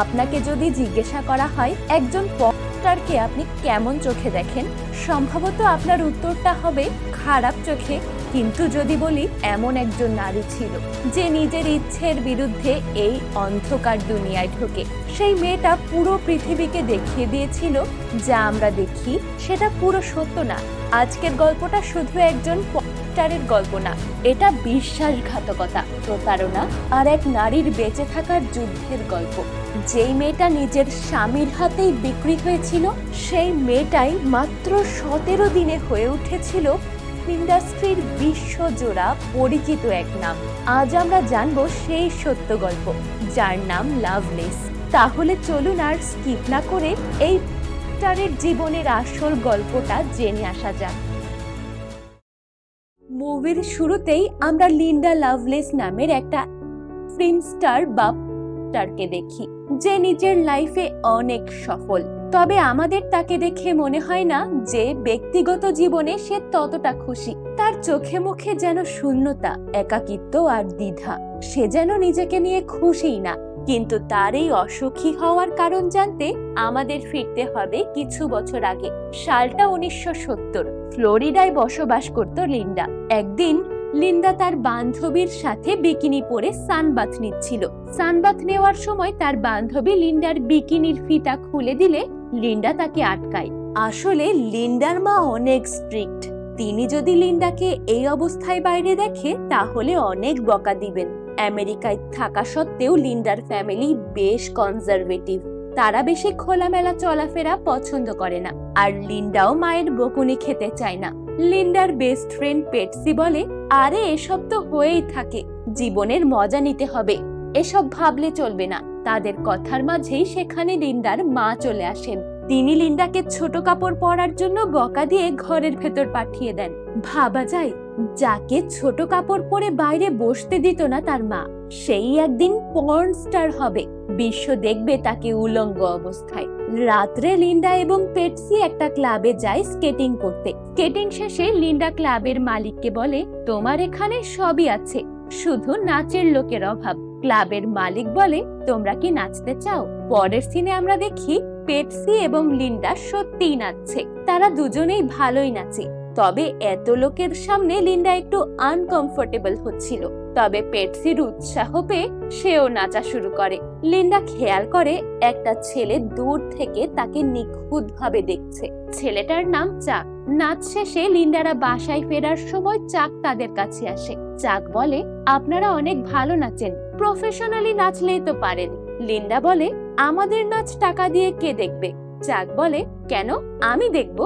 আপনাকে যদি জিজ্ঞাসা করা হয় একজন পপ স্টারকে আপনি কেমন চোখে দেখেন, সম্ভবত আপনার উত্তরটা হবে খারাপ চোখে। কিন্তু যদি বলি এমন একজন নারী ছিল যে নিজের ইচ্ছের বিরুদ্ধে এই অন্ধকার দুনিয়ায় ঢোকে, সেই মেয়েটা পুরো পৃথিবীকে দেখিয়ে দিয়েছিল যা আমরা দেখি সেটা পুরো সত্য না। আজকের গল্পটা শুধু একজন পপ স্টারের গল্প না, এটা বিশ্বাসঘাতকতা, প্রতারণা আর এক নারীর বেঁচে থাকার যুদ্ধের গল্প। যেই মেয়েটা নিজের স্বামীর হাতেই বিক্রি হয়েছিল, সেই মেয়েটাই মাত্র 17 দিনে হয়ে উঠেছিল ইন্ডাস্ট্রির বিশ্বজোড়া পরিচিত এক নাম। আজ আমরা জানবো সেই সত্য গল্প, যার নাম লাভলেস। তাহলে চলুন আর স্কিপ না করে এই স্টারের জীবনের আসল গল্পটা জেনে আসা যাক। মুভির শুরুতেই আমরা লিন্ডা লাভলেস নামের একটা ফিল্ম স্টার বা স্টারকে দেখি, যে নিজের লাইফে অনেক সফল। তবে আমাদের তাকে দেখে মনে হয় না যে ব্যক্তিগত জীবনে সে ততটা খুশি। তার চোখে মুখে যেন শূন্যতা, একাকিত্ব আর দ্বিধা। সে যেন নিজেকে নিয়ে খুশিই না। কিন্তু তার এই অসুখী হওয়ার কারণ জানতে আমাদের ফিরতে হবে কিছু বছর আগে। সালটা 1970। ফ্লোরিডায় বসবাস করত লিন্ডা। একদিন লিন্ডা তার বান্ধবীর সাথে বিকিনি পরে সানবাথ নিচ্ছিল। সানবাথ নেওয়ার সময় তার বান্ধবী লিন্ডার বিকিনির ফিতা খুলে দিলে লিন্ডা তাকে আটকায়। আসলে লিন্ডার মা অনেক স্ট্রিক্ট। তিনি যদি লিন্ডাকে এই অবস্থায় বাইরে দেখে তাহলে অনেক বকা দিবেন। আমেরিকায় থাকা সত্ত্বেও লিন্ডার ফ্যামিলি বেশ কনজারভেটিভ। তারা বেশি খোলামেলা চলাফেরা পছন্দ করে না, আর লিন্ডাও মায়ের বকুনি খেতে চায় না। লিন্ডার বেস্ট ফ্রেন্ড পেটসি বলে, আরে এসব তো হয়েই থাকে, জীবনের মজা নিতে হবে, এসব ভাবলে চলবে না। তাদের কথার মাঝেই সেখানে লিন্ডার মা চলে আসেন। তিনি লিন্ডাকে ছোট কাপড় পরার জন্য বকা দিয়ে ঘরের ভেতর পাঠিয়ে দেন। ভাবা যায়, যাকে ছোট কাপড় পরে বাইরে বসতে দিত না তার মা, সেই একদিন পর্ন স্টার হবে। বিশ্ব দেখবে তাকে উলঙ্গ অবস্থায়। রাত্রে লিন্ডা এবং পেটসি একটা ক্লাবে যায় স্কেটিং করতে। স্কেটিং শেষে লিন্ডা ক্লাবের মালিককে বলে, তোমার এখানে সবই আছে, শুধু নাচের লোকের অভাব। ক্লাবের মালিক বলে, তোমরা কি নাচতে চাও? পরের সিনে আমরা দেখি পেটসি এবং লিন্ডা সত্যিই নাচছে। তারা দুজনেই ভালোই নাচে। তবে এত লোকের সামনে লিন্ডা একটু আনকমফোর্টেবল হচ্ছিল। তবে পেটসির উৎসাহ পেয়ে সেও নাচা শুরু করে। লিন্ডা খেয়াল করে একটা ছেলে দূর থেকে তাকে নিখুঁতভাবে দেখছে। ছেলেটার নাম চাক। নাচ শেষে লিন্ডারা বাসায় ফেরার সময় চাক তাদের কাছে আসে। চাক বলে, আপনারা অনেক ভালো নাচেন, প্রফেশনালি নাচলেই তো পারেন। লিন্ডা বলে, আমাদের নাচ টাকা দিয়ে কে দেখবে? চাক বলে, কেন, আমি দেখব।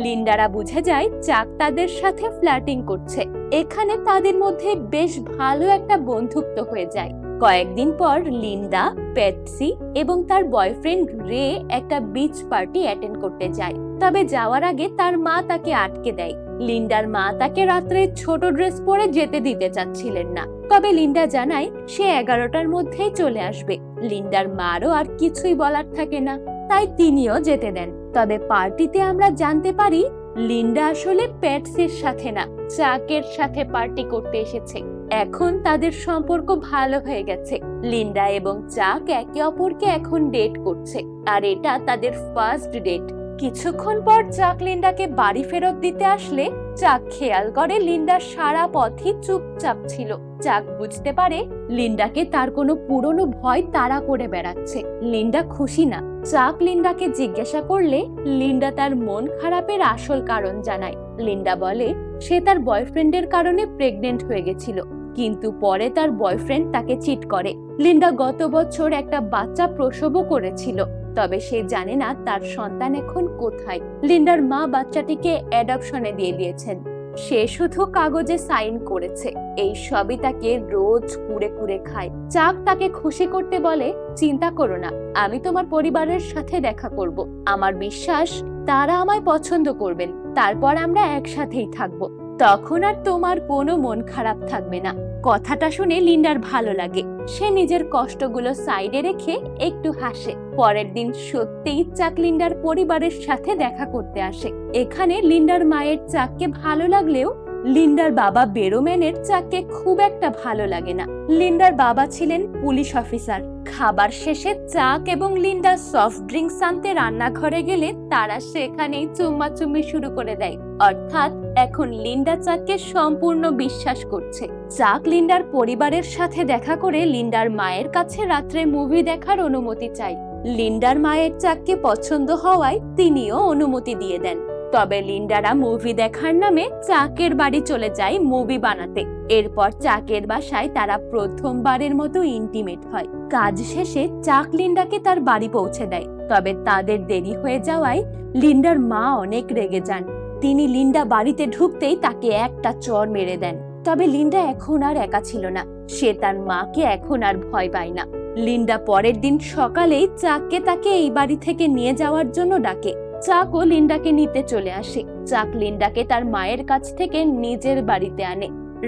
লিন্ডারা বুঝে যায় চাক তাদের সাথে ফ্লার্টিং করছে। এখানে তাদের মধ্যে বেশ ভালো একটা বন্ধুত্ব হয়ে যায়। কয়েকদিন পর লিন্ডা, পেটসি এবং তার বয়ফ্রেন্ড রে একটা বিচ পার্টি অ্যাটেন্ড করতে যায়। তবে যাওয়ার আগে তার মা তাকে আটকে দেয়। লিন্ডার মা তাকে রাত্রে ছোট ড্রেস পরে যেতে দিতে চাচ্ছিলেন না। তবে লিন্ডা জানায় সে 11টার মধ্যেই চলে আসবে। লিন্ডার মারও আর কিছুই বলার থাকে না, তাই তিনিও যেতে দেন। তবে পার্টিতে আমরা জানতে পারি লিন্ডা আসলে পেটসির সাথে না, চাকের সাথে পার্টি করতে এসেছে। এখন তাদের সম্পর্ক ভালো হয়ে গেছে। লিন্ডা এবং চাক একে অপরকে এখন ডেট করছে, আর এটা তাদের ফার্স্ট ডেট। কিছুক্ষণ পর চাক লিন্ডাকে বাড়ি ফেরত দিতে আসলে চাক খেয়াল করে লিন্ডা সারা পথই চুপচাপ ছিল। চাক বুঝতে পারে লিন্ডাকে তার কোনো পুরনো ভয় তাড়া করে বেড়াচ্ছে। লিন্ডা খুশি না। চাক লিন্ডাকে জিজ্ঞাসা করলে লিন্ডা তার মন খারাপের আসল কারণ জানায়। লিন্ডা বলে সে তার বয়ফ্রেন্ডের কারণে প্রেগনেন্ট হয়ে গেছিল, কিন্তু পরে তার বয়ফ্রেন্ড তাকে চিট করে। লিন্ডা গত বছর একটা বাচ্চা প্রসবও করেছিল, তবে সে জানে না তার সন্তান এখন কোথায়। লিন্ডার মা বাচ্চাটিকে অ্যাডপশনে দিয়ে দিয়েছেন। সে শুধু কাগজে সাইন করেছে। এই সবই তাকে রোজ কুড়ে কুড়ে খায়। চাক তাকে খুশি করতে বলে, চিন্তা করো না, আমি তোমার পরিবারের সাথে দেখা করব। আমার বিশ্বাস তারা আমায় পছন্দ করবেন, তারপর আমরা একসাথেই থাকবো। তখন আর তোমার কোনো মন খারাপ থাকবে না। কথাটা শুনে লিন্ডার ভালো লাগে। সে নিজের কষ্টগুলো সাইডে রেখে একটু হাসে। পরের দিন সত্যিই চাক লিন্ডার পরিবারের সাথে দেখা করতে আসে। এখানে লিন্ডার মায়ের চাককে ভালো লাগলেও লিন্ডার বাবা বেরোম্যানের চাককে খুব একটা ভালো লাগে না। লিন্ডার বাবা ছিলেন পুলিশ অফিসার। খাবার শেষে চাক এবং লিন্ডা সফট ড্রিঙ্কস আনতে রান্নাঘরে গেলে তারা সেখানেই চুম্মাচুম্মি শুরু করে দেয়। অর্থাৎ এখন লিন্ডা চাককে সম্পূর্ণ বিশ্বাস করছে। চাক লিন্ডার পরিবারের সাথে দেখা করে লিন্ডার মায়ের কাছে রাত্রে মুভি দেখার অনুমতি চায়। লিন্ডার মায়ের চাককে পছন্দ হওয়ায় তিনিও অনুমতি দিয়ে দেন। তবে লিন্ডারা মুভি দেখার নামে চাকের বাড়ি চলে যায় মুভি বানাতে। এরপর চাকের বাসায় তারা প্রথমবারের মতো ইন্টিমেট হয়। কাজ শেষে চাক লিন্ডাকে তার বাড়ি পৌঁছে দেয়। তবে তাদের দেরি হয়ে যাওয়ায় লিন্ডার মা অনেক রেগে যান। তিনি লিন্ডা বাড়িতে ঢুকতেই তাকে একটা চড় মেরে দেন। তবে লিন্ডা এখন আর একা ছিল না। সে তার মাকে এখন আর ভয় পায় না। লিন্ডা পরের দিন সকালেই চাককে তাকে এই বাড়ি থেকে নিয়ে যাওয়ার জন্য ডাকে। চাকও লিন্ডাকে নিতে চলে আসে। চাক লিন্ডাকে তার মায়ের কাছ থেকে নিজের বাড়িতে আনে।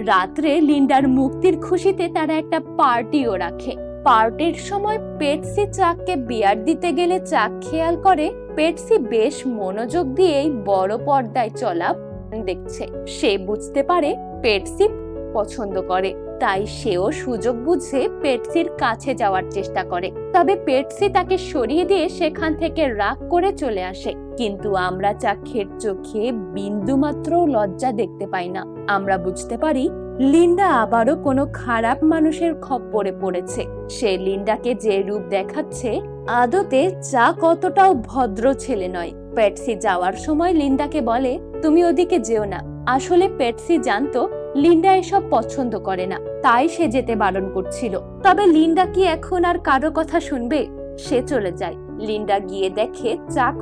রাত্রে লিন্ডার মুক্তির খুশিতে তারা একটা পার্টিও রাখে। পার্টির সময় পেটসি চাককে বিয়ার দিতে গেলে চাক খেয়াল করে পেটসি বেশ মনোযোগ দিয়েই বড় পর্দায় চলা দেখছে। সে বুঝতে পারে পেটসি পছন্দ করে, তাই সেও সুযোগ বুঝে পেটসির কাছে যাওয়ার চেষ্টা করে। তবে পেটসি তাকে সরিয়ে দিয়ে সেখান থেকে রাগ করে চলে আসে। কিন্তু আমরা চাকের চোখে বিন্দুমাত্র লজ্জা দেখতে পাই না। আমরা বুঝতে পারি লিন্ডা আবারও কোনো খারাপ মানুষের খপ্পরে পড়েছে। সে লিন্ডাকে যে রূপ দেখাচ্ছে আদতে চাক অতটাও ভদ্র ছেলে নয়। পেটসি যাওয়ার সময় লিন্ডাকে বলে, তুমি ওদিকে যেও না। আসলে পেটসি জানতো লিন্ডা এসব পছন্দ করে না, তাই সে যেতে বারণ করছিল। তবে লিন্ডা কি এখন আর কারো কথা শুনবে? সে চলে যায়। লিন্ডা গিয়ে দেখে চাক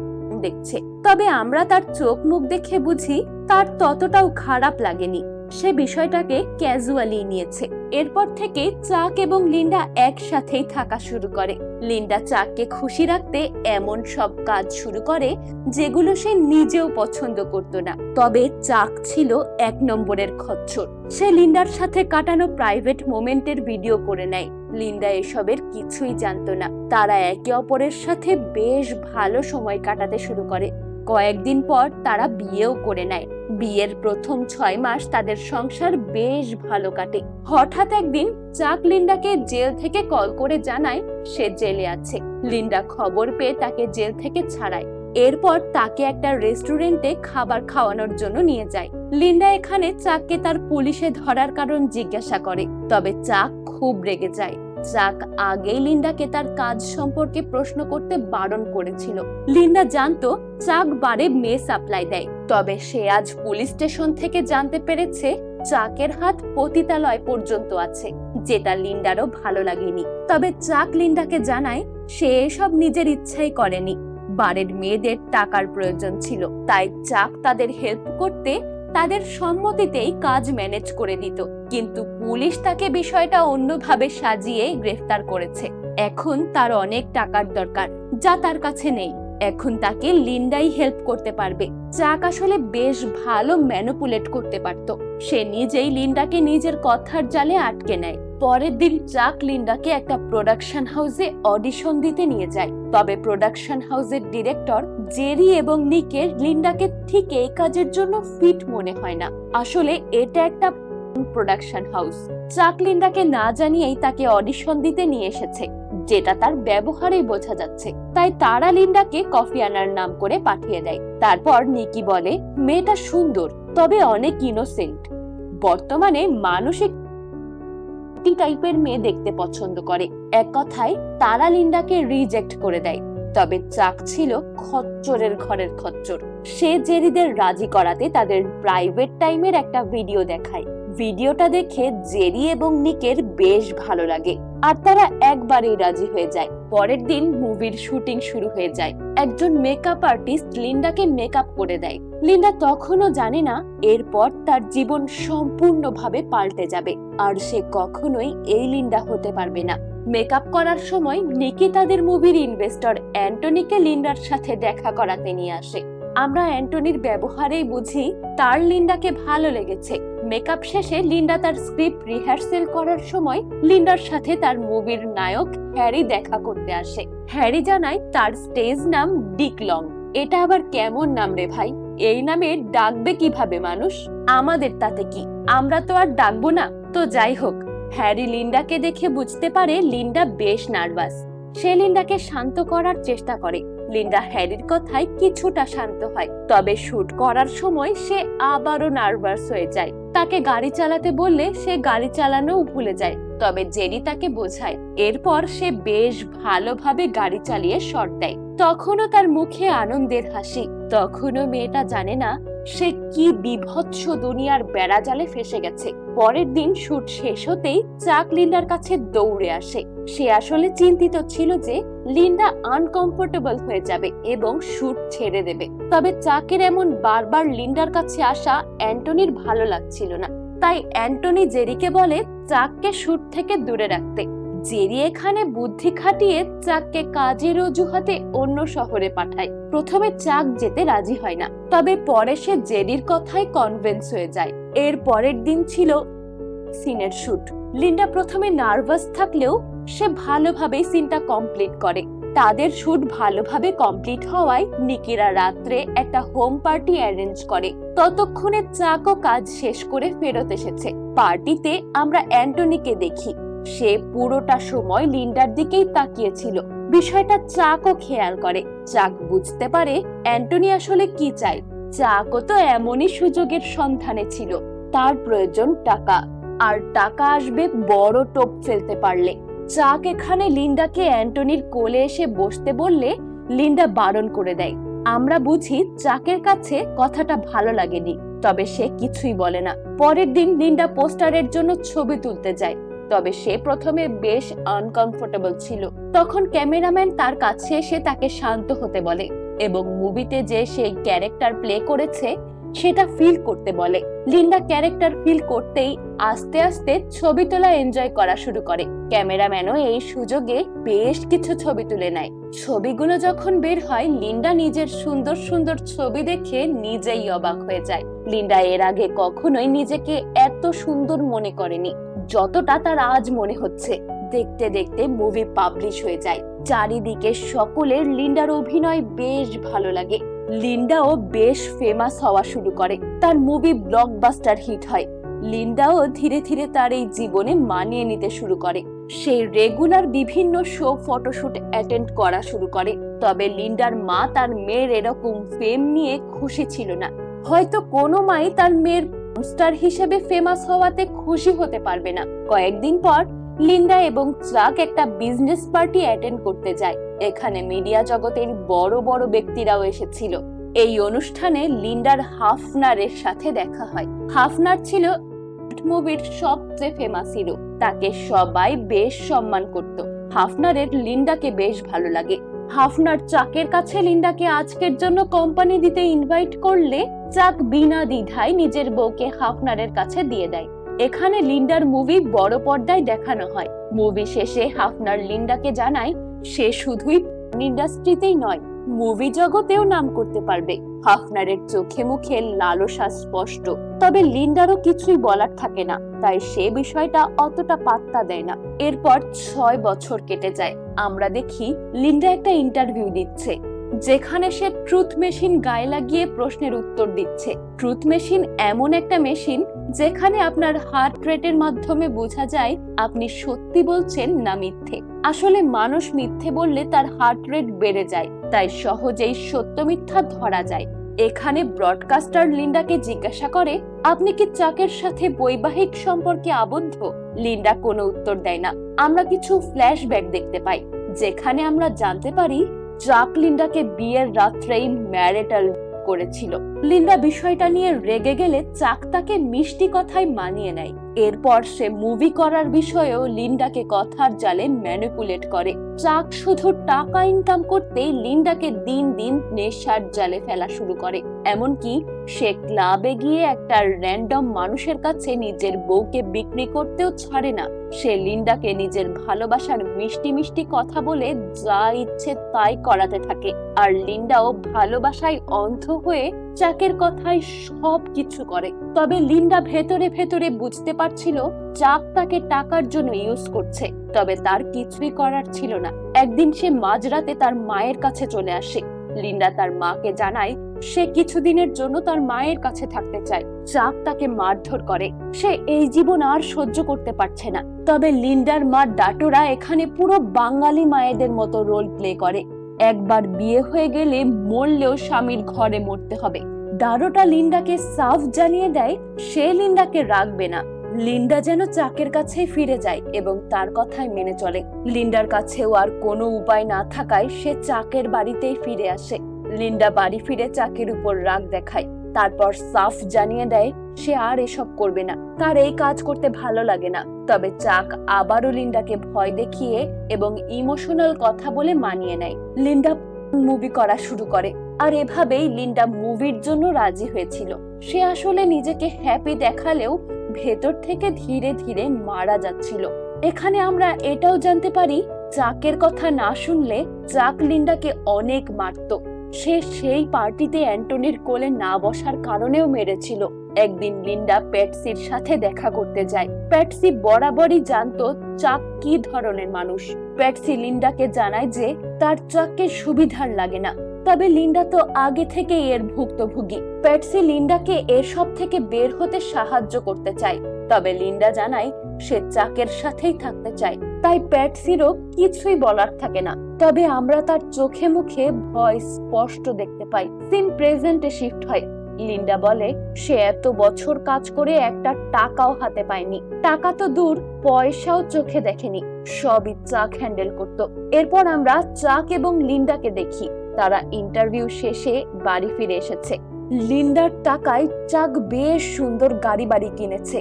দেখছে। তবে আমরা তার চোখ মুখ দেখে বুঝি তার ততটাও খারাপ লাগেনি। সে বিষয়টাকে ক্যাজুয়ালি নিয়েছে। এরপর থেকে চাক এবং লিন্ডা একসাথেই থাকা শুরু করে। লিন্ডা চাককে খুশি রাখতে এমন সব কাজ শুরু করে যেগুলো সে নিজেও পছন্দ করত না। তবে চাক ছিল এক নম্বরের খচ্চর। সে লিন্ডার সাথে কাটানো প্রাইভেট মোমেন্টের ভিডিও করে নেয়। লিন্ডা এসবের কিছুই জানতো না। তারা একে অপরের সাথে বেশ ভালো সময় কাটাতে শুরু করে। কয়েকদিন পর তারা বিয়েও করে নেয়। বিয়ের প্রথম 6 মাস তাদের সংসার বেশ ভালো কাটে। হঠাৎ একদিন চাক লিন্ডাকে জেল থেকে কল করে জানায় সে জেলে আছে। লিন্ডা খবর পেয়ে তাকে জেল থেকে ছাড়ায়। এরপর তাকে একটা রেস্টুরেন্টে খাবার খাওয়ানোর জন্য নিয়ে যায়। লিন্ডা এখানে চাককে তার পুলিশে ধরার কারণ জিজ্ঞাসা করে। তবে চাক খুব রেগে যায়। চাক আগেই লিন্ডাকে তার কাজ সম্পর্কে প্রশ্ন করতে বারণ করেছিল। লিন্ডা জানতো চাক বারে মেয়ে সাপ্লাই দেয়। তবে সে আজ পুলিশ স্টেশন থেকে জানতে পেরেছে চাকের হাত পতিতালয় পর্যন্ত আছে, যেটা লিন্ডারও ভালো লাগেনি। তবে চাক লিন্ডাকে জানায় সে এসব নিজের ইচ্ছাই করেনি। বারের মেয়েদের টাকার প্রয়োজন ছিল, তাই চাক তাদের হেল্প করতে তাদের সম্মতিতেই কাজ ম্যানেজ করে দিত। কিন্তু পুলিশ তাকে বিষয়টা অন্যভাবে সাজিয়ে গ্রেফতার করেছে। এখন তার অনেক টাকার দরকার, যা তার কাছে নেই। এখন তাকে লিন্ডাই হেল্প করতে পারবে। চাক আসলে বেশ ভালো ম্যানিপুলেট করতে পারত। সে নিজেই লিন্ডাকে নিজের কথার জালে আটকে নেয়। পরের দিন চাক লিন্ডাকে একটা প্রোডাকশন হাউসে অডিশন দিতে নিয়ে যায়। তবে প্রোডাকশন হাউসের ডিরেক্টর জেরি এবং নিকের লিন্ডাকে ঠিক এই কাজের জন্য ফিট মনে হয় না। আসলে এটা একটা প্রোডাকশন হাউস। চাক লিন্ডাকে না জানিয়েই তাকে অডিশন দিতে নিয়ে এসেছে, যেটা তার ব্যবহারেই বোঝা যাচ্ছে। তাই তারা লিন্ডাকে কফি আনার নাম করে পাঠিয়ে দেয়। তারপর নিকি বলে মেয়েটা সুন্দর, তবে অনেক ইনোসেন্ট। বর্তমানে মানসিক টাইপের মেয়ে দেখতে পছন্দ করে। এক কথায় তারা লিন্ডাকে রিজেক্ট করে দেয়। তবে চাক ছিল খচ্চরের ঘরের খচ্চর। সে জেরিদের রাজি করাতে তাদের প্রাইভেট টাইমের একটা ভিডিও দেখায়। ভিডিওটা দেখে জেরি এবং নিকের বেশ ভালো লাগে আর তারা একবারেই রাজি হয়ে যায়। পরের দিন মুভির শুটিং শুরু হয়ে যায়। একজন মেকআপ আর্টিস্ট লিন্ডাকে মেকআপ করে দেয়। লিন্ডা তখনও জানে না এরপর তার জীবন সম্পূর্ণভাবে পাল্টে যাবে, আর সে কখনোই এই লিন্ডা হতে পারবে না। মেকআপ করার সময় নিকি তাদের মুভির ইনভেস্টর অ্যান্টনিকে লিন্ডার সাথে দেখা করাতে নিয়ে আসে। আমরা অ্যান্টনির ব্যবহারেই বুঝি তার লিন্ডাকে ভালো লেগেছে। মেকআপ শেষে লিন্ডা তার স্ক্রিপ্ট রিহার্সেল করার সময় লিন্ডার সাথে তার মুভির নায়ক হ্যারি দেখা করতে আসে। হ্যারি জানায় তার স্টেজ নাম ডিক লং। এটা আবার কেমন নাম রে ভাই? এই নামে ডাকবে কিভাবে মানুষ? আমাদের তাতে কি, আমরা তো আর ডাকবো না। তো যাই হোক, হ্যারি লিন্ডাকে দেখে বুঝতে পারে লিন্ডা বেশ নার্ভাস। সে লিন্ডাকে শান্ত করার চেষ্টা করে। লিন্ডা হ্যারির কথায় কিছুটা শান্ত হয়, তবে শুট করার সময় সে আবারও নার্ভাস হয়ে যায়। তাকে গাড়ি চালাতে বললে সে গাড়ি চালানোও ভুলে যায়, তবে জেরি তাকে বোঝায়। এরপর সে বেশ ভালোভাবে গাড়ি চালিয়ে শট দেয়। তখনও তার মুখে আনন্দের হাসি। তখনও মেয়েটা জানে না সে কি বিভৎস দুনিয়ার বেড়াজালে ফেসে গেছে। পরের দিন শুট শেষ হতেই চাক লিন্ডার কাছে দৌড়ে আসে। সে আসলে চিন্তিত ছিল যে লিন্ডা আনকমফোর্টেবল হয়ে যাবে এবং শুট ছেড়ে দেবে। তবে চাকের এমন বারবার লিন্ডার কাছে আসা অ্যান্টনির ভালো লাগছিল না। তাই অ্যান্টনি জেরিকে বলে চাককে শুট থেকে দূরে রাখতে। জেরি এখানে বুদ্ধি খাটিয়ে চাককে কাজের অজুহাতে অন্য শহরে পাঠায়। প্রথমে চাক যেতে রাজি হয় না, তবে পরে সে জেরির কথায় কনভিন্স হয়ে যায়। এর পরের দিন ছিল সিনের শুট। লিন্ডা প্রথমে নার্ভাস থাকলেও সে ভালোভাবে সিনটা কমপ্লিট করে। তাদের শুট ভালোভাবে কমপ্লিট হওয়ায় নিকিরা রাত্রে একটা হোম পার্টি অ্যারেঞ্জ করে। ততক্ষণে চাকও কাজ শেষ করে ফেরত এসেছে। পার্টিতে আমরা অ্যান্টনিকে দেখি। সে পুরোটা সময় লিন্ডার দিকেই তাকিয়েছিল। বিষয়টা চাকও খেয়াল করে। চাক বুঝতে পারে অ্যান্টনি আসলে কি চায়। চাকও তো এমনই সুযোগের সন্ধানে ছিল। তার প্রয়োজন টাকা, আর টাকা আসবে বড় টোপ ফেলতে পারলে। চাক এখানে লিন্ডাকে অ্যান্টনির কোলে এসে বসতে বললে লিন্ডা বারণ করে দেয়। আমরা বুঝি চাকের কাছে কথাটা ভালো লাগেনি, তবে সে কিছুই বলে না। পরের দিন লিন্ডা পোস্টারের জন্য ছবি তুলতে যায়, তবে সে প্রথমে বেশ আনকমফোর্টেবল ছিল। তখন ক্যামেরাম্যান তার কাছে এসে তাকে শান্ত হতে বলে এবং মুভিতে যে সেই ক্যারেক্টার প্লে করেছে সেটা ফিল করতে বলে। লিন্ডা ক্যারেক্টার ফিল করতেই আস্তে আস্তে ছবি তোলা এনজয় করা শুরু করে। ক্যামেরাম্যানও এই সুযোগে বেশ কিছু ছবি তুলে নেয়। ছবিগুলো যখন বের হয়, লিন্ডা নিজের সুন্দর সুন্দর ছবি দেখে নিজেই অবাক হয়ে যায়। লিন্ডা এর আগে কখনোই নিজেকে এত সুন্দর মনে করেনি যতটা তার আজ মনে হচ্ছে। দেখতে দেখতে মুভি পাবলিশ হয়ে যায়। চারিদিকে সকলের লিন্ডার অভিনয় বেশ ভালো লাগে। লিন্ডাও বেশ ফেমাস হওয়া শুরু করে। তার মুভি ব্লকবাস্টার হিট হয়। লিন্ডাও ধীরে ধীরে তার এই জীবনে মানিয়ে নিতে শুরু করে। সে রেগুলার বিভিন্ন শো ফটোশুট অ্যাটেন্ড করা শুরু করে। তবে লিন্ডার মা তার মেয়ের এরকম ফেম নিয়ে খুশি ছিল না। হয়তো কোনো মাই তার মেয়ের স্টার হিসেবে ফেমাস হওয়াতে খুশি হতে পারবে না। কয়েকদিন পর লিন্ডা এবং চাক একটা বিজনেস পার্টি অ্যাটেন্ড করতে যায়। এখানে মিডিয়া জগতের বড় বড় ব্যক্তিরাও এসেছিল। এই অনুষ্ঠানে লিন্ডার হাফনারের সাথে দেখা হয়। হাফনার ছিল মুভির সবচেয়ে ফেমাস হিরো। তাকে সবাই বেশ সম্মান করত। হাফনারের লিন্ডাকে বেশ ভালো লাগে। হাফনার চাকের কাছে লিন্ডাকে আজকের জন্য কোম্পানি দিতে ইনভাইট করলে চাক বিনা দ্বিধায় নিজের বউকে হাফনারের কাছে দিয়ে দেয়। এখানে লিন্ডার মুভি বড় পর্দায় দেখানো হয়। মুভি শেষে হাফনার লিন্ডাকে জানায় সে শুধুই ইন্ডাস্ট্রিতেই নয়, মুভি জগতেও নাম করতে পারবে। হাফনারের চোখে মুখে লালসা স্পষ্ট, তবে লিন্ডারও কিছুই বলার থাকে না, তাই সে বিষয়টা অতটা পাত্তা দেয় না। এরপর 6 বছর কেটে যায়। আমরা দেখি লিন্ডা একটা ইন্টারভিউ দিচ্ছে, যেখানে সে ট্রুথ মেশিন গায়ে লাগিয়ে প্রশ্নের উত্তর দিচ্ছে। ট্রুথ মেশিন এমন একটা মেশিন যেখানে আপনার হার্ট রেটের মাধ্যমে বোঝা যায় আপনি সত্যি বলছেন না মিথ্যে। আসলে মানুষ মিথ্যে বললে তার হার্ট রেট বেড়ে যায়, তাই সহজেই সত্য মিথ্যা ধরা যায়। এখানে ব্রডকাস্টার লিন্ডাকে জিজ্ঞাসা করে, আপনি কি চাকের সাথে বৈবাহিক সম্পর্কে আবদ্ধ? লিন্ডা কোনো উত্তর দেয় না। আমরা কিছু ফ্ল্যাশব্যাক দেখতে পাই, যেখানে আমরা জানতে পারি চাক লিন্ডাকে বিয়ের রাত্রেই ম্যারিটাল করেছিল। লিন্ডা বিষয়টা নিয়ে রেগে গেলে চাক তাকে মিষ্টি কথায় মানিয়ে নেয়। এরপর সে মুভি করার বিষয়েও লিন্ডাকে কথার জালে ম্যানিপুলেট করে। চাক শুধু টাকা ইনকাম করতে লিন্ডাকে দিন দিন নেশার জালে ফেলা শুরু করে। এমনকি সে ক্লাবে গিয়ে একটা র্যান্ডম মানুষের কাছে নিজের বউকে বিক্রি করতেও ছাড়ে না। সে লিন্ডাকে নিজের ভালোবাসার মিষ্টি মিষ্টি কথা বলে যা ইচ্ছে তাই করাতে থাকে। আর লিন্ডাও ভালোবাসায় অন্ধ হয়ে চাকের কথায় সবকিছু করে। তবে লিন্ডা ভেতরে ভেতরে বুঝতে পারছিল চাক তাকে টাকার জন্য ইউজ করছে, তবে তার কিছুই করার ছিল না। একদিন সে মাঝরাতে তার মায়ের কাছে চলে আসে। লিন্ডা তার মাকে জানায় সে কিছুদিনের জন্য তার মায়ের কাছে থাকতে চায়। চাক তাকে মারধর করে, সে এই জীবন আর সহ্য করতে পারছে না। তবে লিন্ডার মা ডাটোরা এখানে পুরো বাঙালি মায়েদের মতো রোল প্লে করে। একবার বিয়ে হয়ে গেলে মরলেও স্বামীর ঘরে মরতে হবে। ডাটোটা লিন্ডাকে সাফ জানিয়ে দেয় সে লিন্ডাকে রাখবে না। লিন্ডা যেন চাকের কাছে ফিরে যায় এবং তার কথাই মেনে চলে। লিন্ডার কাছেও আর কোনো উপায় না থাকায় সে চাকের বাড়িতেই ফিরে আসে। লিন্ডা বাড়ি ফিরে চাকের উপর রাগ দেখায়, তারপর সাফ জানিয়ে দেয় সে আর এসব করবে না, তার এই কাজ করতে ভালো লাগে না। তবে চাক আবারও লিন্ডাকে ভয় দেখিয়ে এবং ইমোশনাল কথা বলে মানিয়ে নেয়। লিন্ডা মুভি করা শুরু করে, আর এভাবেই লিন্ডা মুভির জন্য রাজি হয়েছিল। সে আসলে নিজেকে হ্যাপি দেখালেও ভেতর থেকে ধীরে ধীরে মারা যাচ্ছিল। এখানে আমরা এটাও জানতে পারি চাকের কথা না শুনলে চাক লিন্ডাকে অনেক মারতো। সে সেই পার্টিতে অ্যান্টনির কোলে না বসার কারণেও মেরেছিল। একদিন লিন্ডা প্যাটসির সাথে দেখা করতে যায়। প্যাটসি বরাবরই জানতো চাক কি ধরনের মানুষ। প্যাটসি লিন্ডাকে জানায় যে তার চাককে সুবিধার লাগে না, তবে লিন্ডা তো আগে থেকে এর ভুক্তভোগী। প্যাটসি লিন্ডাকে এসব থেকে বের হতে সাহায্য করতে চায়, তবে লিন্ডা জানায় সে চাকের সাথেই থাকতে চায়, তাই প্যাটসিরও কিছুই বলার থাকে না। তবে আমরা তার চোখে মুখে ভয় স্পষ্ট দেখতে পাই। সিন প্রেজেন্টে শিফট হয়। লিন্ডা বলে সে এত বছর কাজ করে একটা টাকাও হাতে পায়নি। টাকা তো দূর, পয়সাও চোখে দেখেনি, সবই চাক হ্যান্ডেল করত। এরপর আমরা চাক এবং লিন্ডাকে দেখি। তারা ইন্টারভিউ শেষে বাড়ি ফিরে এসেছে। লিন্ডার টাকায় চাক বেশ সুন্দর গাড়ি বাড়ি কিনেছে,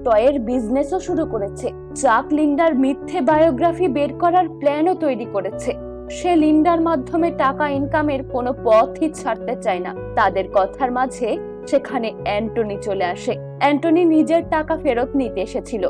টয়ের বিজনেসও শুরু করেছে। চাক লিন্ডার মিথ্যে বায়োগ্রাফি বের করার প্ল্যানও তৈরি করেছে। সে লিন্ডার মাধ্যমে টাকা ইনকামের কোনো পথই ছাড়তে চায় না। তাদের কথার মাঝে সেখানে অ্যান্টনি চলে আসে। অ্যান্টনি নিজের টাকা ফেরত নিতে এসেছিল।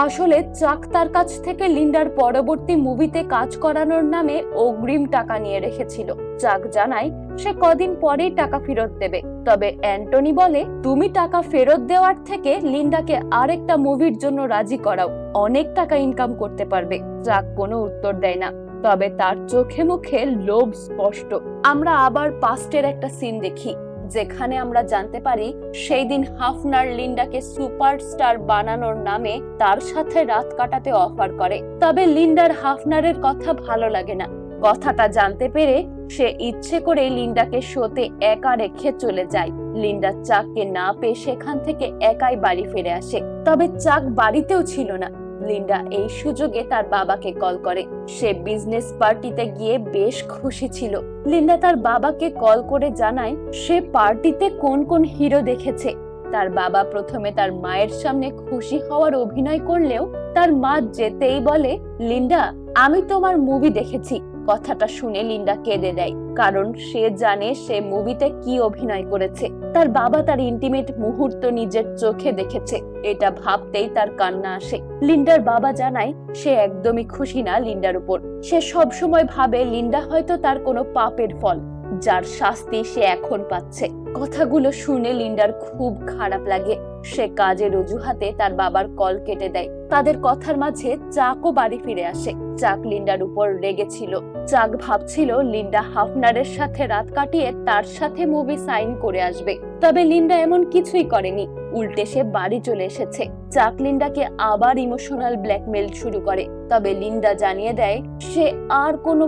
আসলে চাক তার কাছ থেকে লিন্ডার পরবর্তী মুভিতে কাজ করানোর নামে অগ্রিম টাকা নিয়ে রেখেছিল। চাক জানায় সে কদিন পরেই টাকা ফেরত দেবে। তবে অ্যান্টনি বলে তুমি টাকা ফেরত দেওয়ার থেকে লিন্ডাকে আরেকটা মুভির জন্য রাজি করাও, অনেক টাকা ইনকাম করতে পারবে। চাক কোনো উত্তর দেয় না, তবে তার চোখে মুখে লোভ স্পষ্ট। আমরা আবার পাস্টের একটা সিন দেখি, যেখানে আমরা জানতে পারি সেই দিন হাফনার লিন্ডাকে সুপারস্টার বানানোর নামে তার সাথে রাত কাটাতে অফার করে। তবে লিন্ডার হাফনারের কথা ভালো লাগে না। কথাটা জানতে পেরে সে ইচ্ছে করে লিন্ডাকে শোতে একা রেখে চলে যায়। লিন্ডা চাককে না পেয়ে সেখান থেকে একাই বাড়ি ফিরে আসে। তবে চাক বাড়িতেও ছিল না। লিন্ডা এই সুযোগে তার বাবাকে কল করে। সে বিজনেস পার্টিতে গিয়ে বেশ খুশি ছিল। লিন্ডা তার বাবাকে কল করে জানায় সে পার্টিতে কোন কোন হিরো দেখেছে। তার বাবা প্রথমে তার মায়ের সামনে খুশি হওয়ার অভিনয় করলেও তার মা যেতেই বলে লিন্ডা আমি তোমার মুভি দেখেছি। কথাটা শুনে লিন্ডা কেঁদে দেয়, কারণ সে জানে সে মুভিতে কি অভিনয় করেছে। তার বাবা তার ইন্টিমেট মুহূর্ত নিজের চোখে দেখেছে, এটা ভাবতেই তার কান্না আসে। লিন্ডার বাবা জানায় সে একদমই খুশি না লিন্ডার উপর। সে সব সময় ভাবে লিন্ডা হয়তো তার কোনো পাপের ফল, যার শাস্তি সে এখন পাচ্ছে। কথাগুলো শুনে লিন্ডার খুব খারাপ লাগে। সে কাজের অজুহাতে তার বাবার কল কেটে দেয়। তাদের কথার মাঝে চাকও বাড়ি ফিরে আসে। চাক লিন্ডার উপর রেগেছিল। চাক ভাবছিল লিন্ডা হাফনারের সাথে রাত কাটিয়ে তার সাথে মুভি সাইন করে আসবে, তবে লিন্ডা এমন কিছুই করেনি। উল্টে সে বাড়ি চলে এসেছে। চাক লিন্ডাকে আবার ইমোশনাল ব্ল্যাকমেল শুরু করে, তবে লিন্ডা জানিয়ে দেয় সে আর কোনো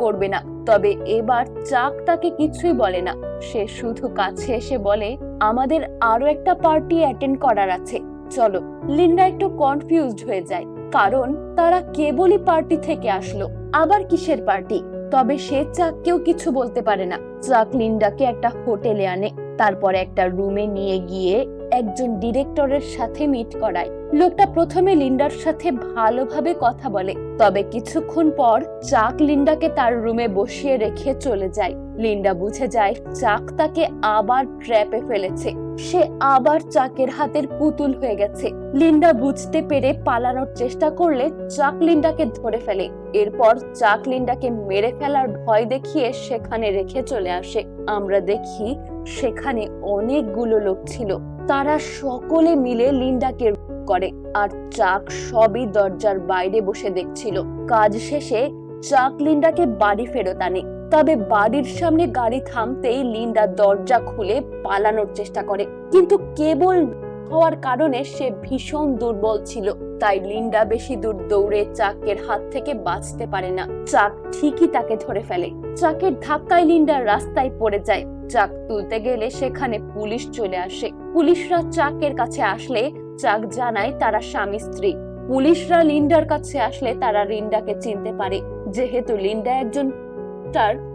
করবে না। তবে এবার চাক তাকে কিছুই বলে না। সে শুধু কাছে এসে বলে আমাদের আরো একটা পার্টি অ্যাটেন্ড করার আছে, চলো। লিন্ডা একটু কনফিউজড হয়ে যায়, কারণ তারা কেবলই পার্টি থেকে আসলো, আবার কিসের পার্টি। তবে সে চাককেও কিছু বলতে পারে না। চাক লিন্ডাকে একটা হোটেলে আনে, তারপর একটা রুমে নিয়ে গিয়ে একজন ডিরেক্টরের সাথে মিট করায়। লোকটা প্রথমে লিন্ডার সাথে ভালোভাবে কথা বলে, তবে কিছুক্ষণ পর চাক লিন্ডাকে তার রুমে বসিয়ে রেখে চলে যায়। লিন্ডা বুঝে যায় চাক তাকে আবার ট্র্যাপে ফেলেছে। সে আবার চাকের হাতের পুতুল হয়ে গেছে। লিন্ডা বুঝতে পেরে পালানোর চেষ্টা করলে চাক লিন্ডাকে ধরে ফেলে। এরপর চাক লিন্ডাকে মেরে ফেলার ভয় দেখিয়ে সেখানে রেখে চলে আসে। আমরা দেখি সেখানে অনেকগুলো লোক ছিল, তারা সকলে মিলে লিন্ডাকে করে, আর চাক সবই দরজার বাইরে বসে দেখছিল। কাজ শেষে চাক লিন্ডাকে বাড়ি ফেরত আনে। তবে বাড়ির সামনে গাড়ি থামতেই লিন্ডা দরজা খুলে পালানোর চেষ্টা করে, কিন্তু কেবল হওয়ার কারণে সে ভীষণ দুর্বল ছিল। তাই লিন্ডা বেশি দূর দৌড়ে চাকের হাত থেকে বাঁচতে পারে না। চাক ঠিকই তাকে ধরে ফেলে। চাকের ধাক্কায় লিন্ডা রাস্তায় পড়ে যায়। চাক তুলতে গেলে সেখানে পুলিশ চলে আসে। পুলিশরা চাকের কাছে আসলে চাক জানায় তারা স্বামী স্ত্রী। পুলিশরা লিন্ডার কাছে আসলে তারা লিন্ডাকে চিনতে পারে। যেহেতু লিন্ডা একজন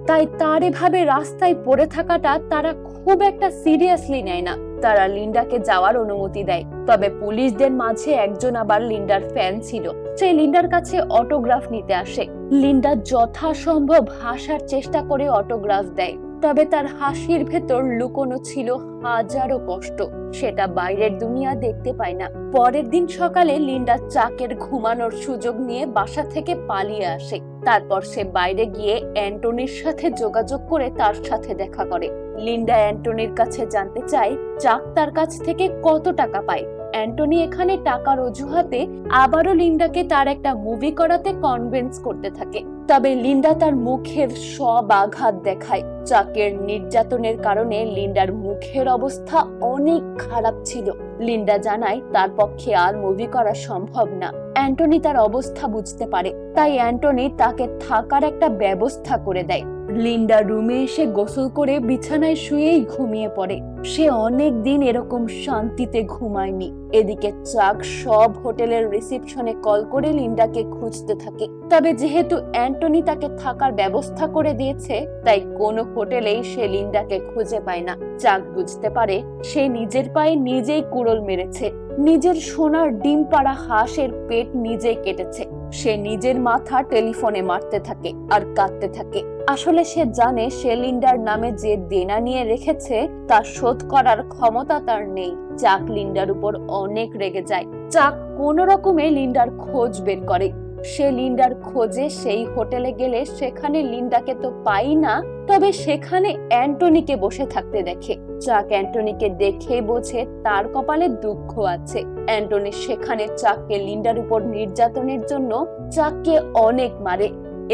তাই তার এভাবে রাস্তায় পড়ে থাকাটা তারা খুব একটা সিরিয়াসলি নেয় না। তারা লিন্ডাকে যাওয়ার অনুমতি দেয়। তবে পুলিশদের মাঝে একজন আবার লিন্ডার ফ্যান ছিল। সে লিন্ডার কাছে অটোগ্রাফ নিতে আসে। লিন্ডা যথাসম্ভব হাসার চেষ্টা করে অটোগ্রাফ দেয়, তবে তার হাসির ভেতর লুকোনো ছিল হাজারো কষ্ট। সেটা বাইরের দুনিয়া দেখতে পায় না। পরের দিন সকালে লিন্ডা চাকের ঘুমানোর সুযোগ নিয়ে বাসা থেকে পালিয়ে আসে। তারপর সে বাইরে গিয়ে অ্যান্টনির সাথে যোগাযোগ করে তার সাথে দেখা করে। লিন্ডা অ্যান্টনির কাছে জানতে চায় চাক তার কাছ থেকে কত টাকা পায়। অ্যান্টনি এখানে টাকার অজুহাতে আবারও লিন্ডাকে তার একটা মুভি করাতে কনভিন্স করতে থাকে। তবে লিন্ডা তার মুখের সব আঘাত দেখায়। চাকের নির্যাতনের কারণে লিন্ডার মুখের অবস্থা অনেক খারাপ ছিল। লিন্ডা জানায় তার পক্ষে আর মুভি করা সম্ভব না। অ্যান্টনি তার অবস্থা বুঝতে পারে, তাই অ্যান্টনি তাকে থাকার একটা ব্যবস্থা করে দেয়। লিন্ডা রুমে এসে গোসল করে বিছানায় শুয়েই ঘুমিয়ে পড়ে। সে অনেক দিন এরকম শান্তিতে ঘুমায়নি। এদিকে চাক সব হোটেলের রিসেপশনে কল করে লিন্ডাকে খুঁজতে থাকে। তবে যেহেতু অ্যান্টনি তাকে থাকার ব্যবস্থা করে দিয়েছে, তাই কোনো হোটেলেই সে লিন্ডাকে খুঁজে পায় না। চাক বুঝতে পারে সে নিজের পায়ে নিজেই কুড়োল মেরেছে। নিজের সোনার ডিম পাড়া হাঁসের পেট নিজেই কেটেছে। সে নিজের মাথা টেলিফোনে মারতে থাকে আর কাঁদতে থাকে। আসলে সে জানে সে লিন্ডার নামে যে দেনা নিয়ে রেখেছে তা শোধ করার ক্ষমতা তার নেই। চাক লিন্ডার উপর অনেক রেগে যায়। চাক কোনো রকমে লিন্ডার খোঁজ বের করে। সে লিন্ডার খোঁজে সেই হোটেলে গেলে সেখানে লিন্ডাকে তো পাই না, তবে সেখানে অ্যান্টনিকে বসে থাকতে দেখে। চাক অ্যান্টনিকে দেখে বোঝে তার কপালে দুঃখ আছে। অ্যান্টনি সেখানে চাককে লিন্ডার উপর নির্যাতনের জন্য চাককে অনেক মারে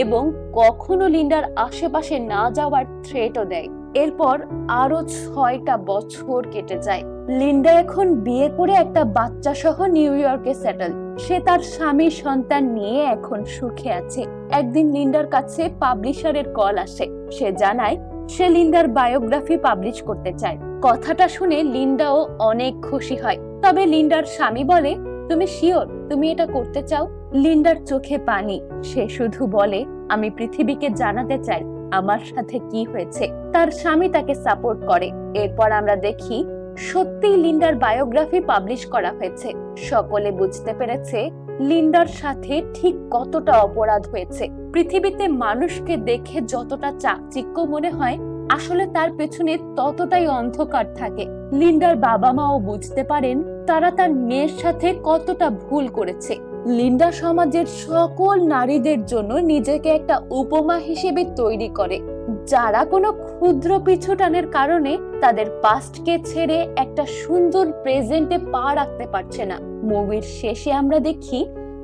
এবং কখনো লিন্ডার আশেপাশে না যাওয়ার থ্রেটও দেয়। এরপর আরো 6টা বছর কেটে যায়। লিন্ডা এখন বিয়ে করে একটা বাচ্চা সহ নিউ ইয়র্কে সেটেল। সে তার স্বামী সন্তান নিয়ে এখন সুখে আছে। একদিন লিন্ডার কাছে পাবলিশারের কল আসে। সে জানায় সে লিন্ডার বায়োগ্রাফি পাবলিশ করতে চায়। কথাটা শুনে লিন্ডাও অনেক খুশি হয়। তবে লিন্ডার স্বামী বলে, তুমি শিওর তুমি এটা করতে চাও? লিন্ডার চোখে পানি। সে শুধু বলে, আমি পৃথিবীকে জানাতে চাই আমার সাথে কি হয়েছে। তার স্বামী তাকে সাপোর্ট করে। এরপর আমরা দেখি সত্যিই লিন্ডার বায়োগ্রাফি পাবলিশ করা হয়েছে। সকলে বুঝতে পেরেছে লিন্ডার সাথে ঠিক কতটা অপরাধ হয়েছে। পৃথিবীতে মানুষকে দেখে যতটা চাকচিক্য মনে হয়, আসলে তার পেছনে ততটাই অন্ধকার থাকে। লিন্ডার বাবা মাও বুঝতে পারেন তারা তার মেয়ের সাথে কতটা ভুল করেছে। লিন্ডা সমাজের সকল নারীদের জন্য নিজেকে একটা উপমা হিসেবে তৈরি করে, যারা কোনো ক্ষুদ্র পিছুটানের কারণে তাদের পাস্টকে ছেড়ে একটা সুন্দর প্রেজেন্টে পা রাখতে পারছে না। মুভির শেষে আমরা দেখি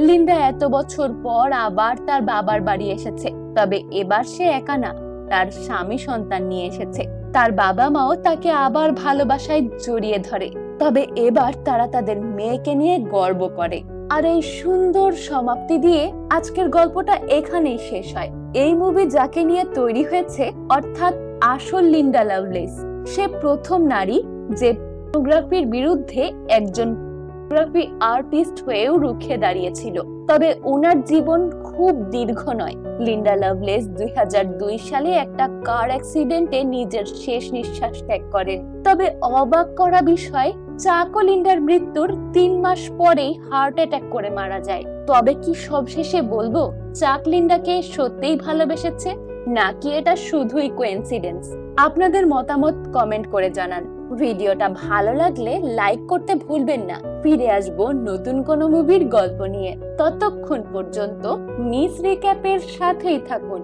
লিন্ডা এত বছর পর আবার তার বাবার বাড়ি এসেছে। তবে এবার সে একা না, তার স্বামী সন্তান নিয়ে এসেছে। তার বাবা মাও তাকে আবার ভালোবাসায় জড়িয়ে ধরে। তবে এবার তারা তাদের মেয়েকে নিয়ে গর্ব করে। আর এই সুন্দর সমাপ্তি দিয়ে আজকের গল্পটা এখানেই শেষ হয়। এই মুভি যাকে নিয়ে তৈরি হয়েছে, অর্থাৎ আসল লিন্ডা লাভলেস, সে প্রথম নারী যে পর্নোগ্রাফির বিরুদ্ধে একজন পর্নোগ্রাফি আর্টিস্ট হয়েও রুখে দাঁড়িয়েছিল। তবে ওনার জীবন খুব দীর্ঘ নয়। লিন্ডা লাভলেস 2002 সালে একটা কার অ্যাক্সিডেন্টে নিজের শেষ নিঃশ্বাস ত্যাগ করেন। তবে অবাক করা বিষয়, চাক ও লিন্ডার মৃত্যুর 3 মাস পরেই হার্ট অ্যাটাক করে মারা যায়। তবে কি সবশেষে বলবো, চাক লিন্ডাকে সত্যিই ভালোবেসেছে নাকি এটা শুধুই কোইন্সিডেন্স? আপনাদের মতামত কমেন্ট করে জানান। ভিডিওটা ভালো লাগলে লাইক করতে ভুলবেন না। ফিরে আসবো নতুন কোনো মুভির গল্প নিয়ে। ততক্ষণ পর্যন্ত মিস রিক্যাপের সাথেই থাকুন।